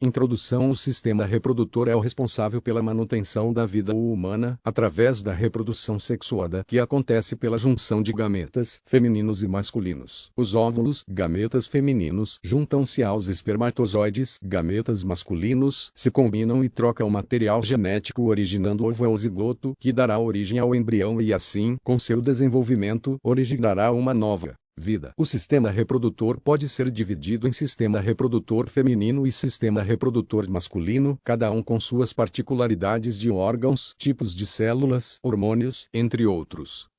Introdução: o sistema reprodutor é o responsável pela manutenção da vida humana, através da reprodução sexuada, que acontece pela junção de gametas, femininos e masculinos. Os óvulos, gametas femininos, juntam-se aos espermatozoides, gametas masculinos, se combinam e trocam material genético originando o ovo ou zigoto, que dará origem ao embrião e assim, com seu desenvolvimento, originará uma nova vida. O sistema reprodutor pode ser dividido em sistema reprodutor feminino e sistema reprodutor masculino, cada um com suas particularidades de órgãos, tipos de células, hormônios, entre outros.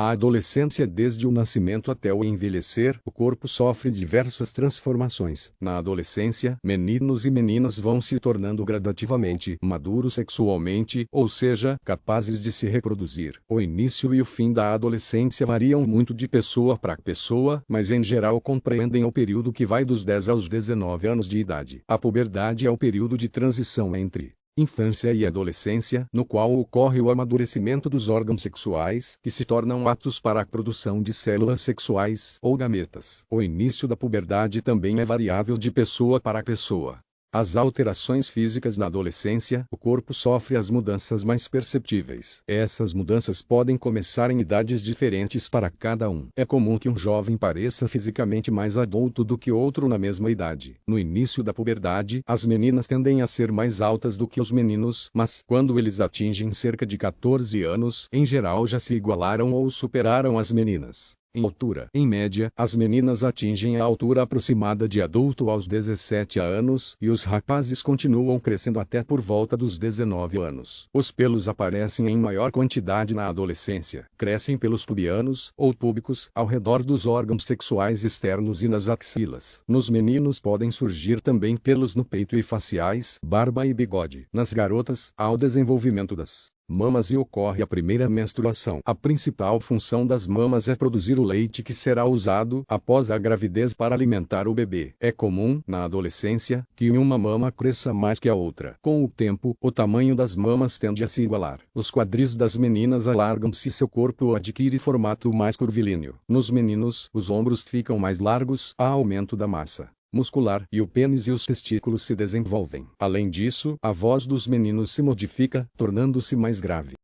A adolescência: desde o nascimento até o envelhecer, o corpo sofre diversas transformações. Na adolescência, meninos e meninas vão se tornando gradativamente maduros sexualmente, ou seja, capazes de se reproduzir. O início e o fim da adolescência variam muito de pessoa para pessoa, mas em geral compreendem o período que vai dos 10 aos 19 anos de idade. A puberdade é o período de transição entre infância e adolescência, no qual ocorre o amadurecimento dos órgãos sexuais, que se tornam aptos para a produção de células sexuais, ou gametas. O início da puberdade também é variável de pessoa para pessoa. As alterações físicas na adolescência: o corpo sofre as mudanças mais perceptíveis. Essas mudanças podem começar em idades diferentes para cada um. É comum que um jovem pareça fisicamente mais adulto do que outro na mesma idade. No início da puberdade, as meninas tendem a ser mais altas do que os meninos, mas, quando eles atingem cerca de 14 anos, em geral já se igualaram ou superaram as meninas. Em altura, em média, as meninas atingem a altura aproximada de adulto aos 17 anos, e os rapazes continuam crescendo até por volta dos 19 anos. Os pelos aparecem em maior quantidade na adolescência. Crescem pelos pubianos, ou púbicos, ao redor dos órgãos sexuais externos e nas axilas. Nos meninos podem surgir também pelos no peito e faciais, barba e bigode. Nas garotas, há o desenvolvimento das mamas e ocorre a primeira menstruação. A principal função das mamas é produzir o leite que será usado após a gravidez para alimentar o bebê. É comum, na adolescência, que uma mama cresça mais que a outra. Com o tempo, o tamanho das mamas tende a se igualar. Os quadris das meninas alargam-se e seu corpo adquire formato mais curvilíneo. Nos meninos, os ombros ficam mais largos, há aumento da massa muscular, e o pênis e os testículos se desenvolvem. Além disso, a voz dos meninos se modifica, tornando-se mais grave.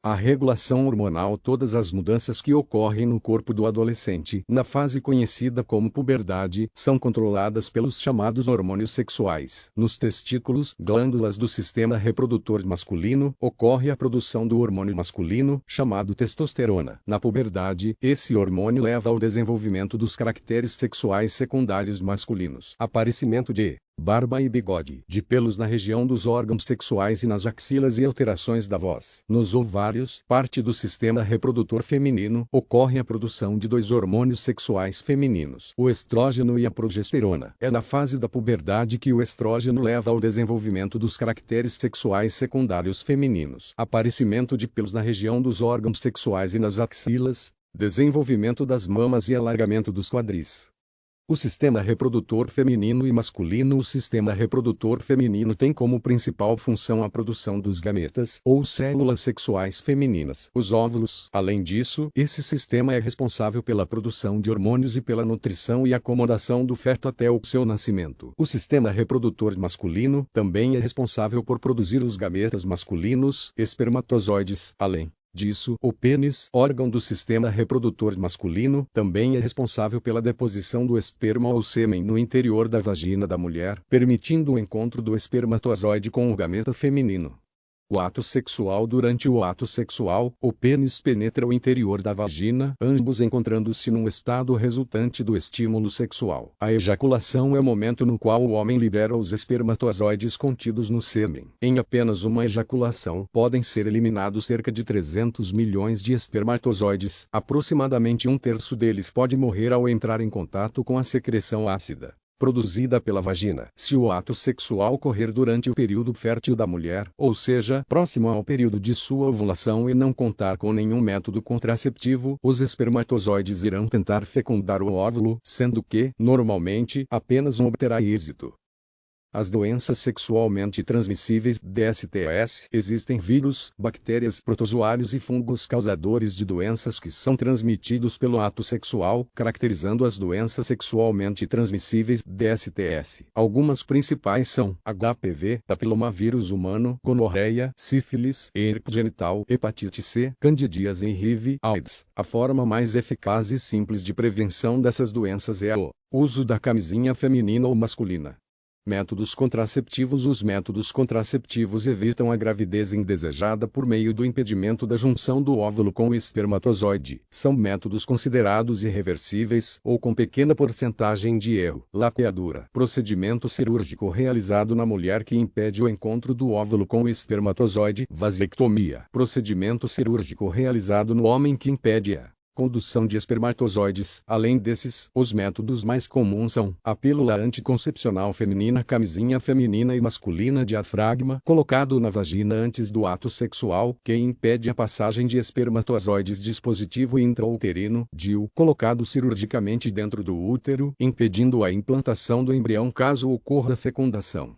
A regulação hormonal: todas as mudanças que ocorrem no corpo do adolescente, na fase conhecida como puberdade, são controladas pelos chamados hormônios sexuais. Nos testículos, glândulas do sistema reprodutor masculino, ocorre a produção do hormônio masculino, chamado testosterona. Na puberdade, esse hormônio leva ao desenvolvimento dos caracteres sexuais secundários masculinos. Aparecimento de barba e bigode, de pelos na região dos órgãos sexuais e nas axilas e alterações da voz. Nos ovários, parte do sistema reprodutor feminino, ocorre a produção de dois hormônios sexuais femininos, o estrógeno e a progesterona. É na fase da puberdade que o estrógeno leva ao desenvolvimento dos caracteres sexuais secundários femininos. Aparecimento de pelos na região dos órgãos sexuais e nas axilas, desenvolvimento das mamas e alargamento dos quadris. O sistema reprodutor feminino e masculino: o sistema reprodutor feminino tem como principal função a produção dos gametas, ou células sexuais femininas, os óvulos. Além disso, esse sistema é responsável pela produção de hormônios e pela nutrição e acomodação do feto até o seu nascimento. O sistema reprodutor masculino também é responsável por produzir os gametas masculinos, espermatozoides. Além disso, o pênis, órgão do sistema reprodutor masculino, também é responsável pela deposição do esperma ou sêmen no interior da vagina da mulher, permitindo o encontro do espermatozoide com o gameta feminino. O ato sexual: durante o ato sexual, o pênis penetra o interior da vagina, ambos encontrando-se num estado resultante do estímulo sexual. A ejaculação é o momento no qual o homem libera os espermatozoides contidos no sêmen. Em apenas uma ejaculação, podem ser eliminados cerca de 300 milhões de espermatozoides, aproximadamente um terço deles pode morrer ao entrar em contato com a secreção ácida produzida pela vagina. Se o ato sexual ocorrer durante o período fértil da mulher, ou seja, próximo ao período de sua ovulação e não contar com nenhum método contraceptivo, os espermatozoides irão tentar fecundar o óvulo, sendo que, normalmente, apenas um obterá êxito. As doenças sexualmente transmissíveis (DSTs) existem vírus, bactérias, protozoários e fungos causadores de doenças que são transmitidos pelo ato sexual, caracterizando as doenças sexualmente transmissíveis (DSTs). Algumas principais são HPV, papilomavírus humano, gonorreia, sífilis, herpes genital, hepatite C, candidíase e HIV, AIDS. A forma mais eficaz e simples de prevenção dessas doenças é o uso da camisinha feminina ou masculina. Métodos contraceptivos. Os métodos contraceptivos evitam a gravidez indesejada por meio do impedimento da junção do óvulo com o espermatozoide. São métodos considerados irreversíveis ou com pequena porcentagem de erro. Laqueadura. Procedimento cirúrgico realizado na mulher que impede o encontro do óvulo com o espermatozoide. Vasectomia. Procedimento cirúrgico realizado no homem que impede a condução de espermatozoides. Além desses, os métodos mais comuns são a pílula anticoncepcional feminina, camisinha feminina e masculina, diafragma, colocado na vagina antes do ato sexual, que impede a passagem de espermatozoides, dispositivo intrauterino, DIU, colocado cirurgicamente dentro do útero, impedindo a implantação do embrião caso ocorra fecundação.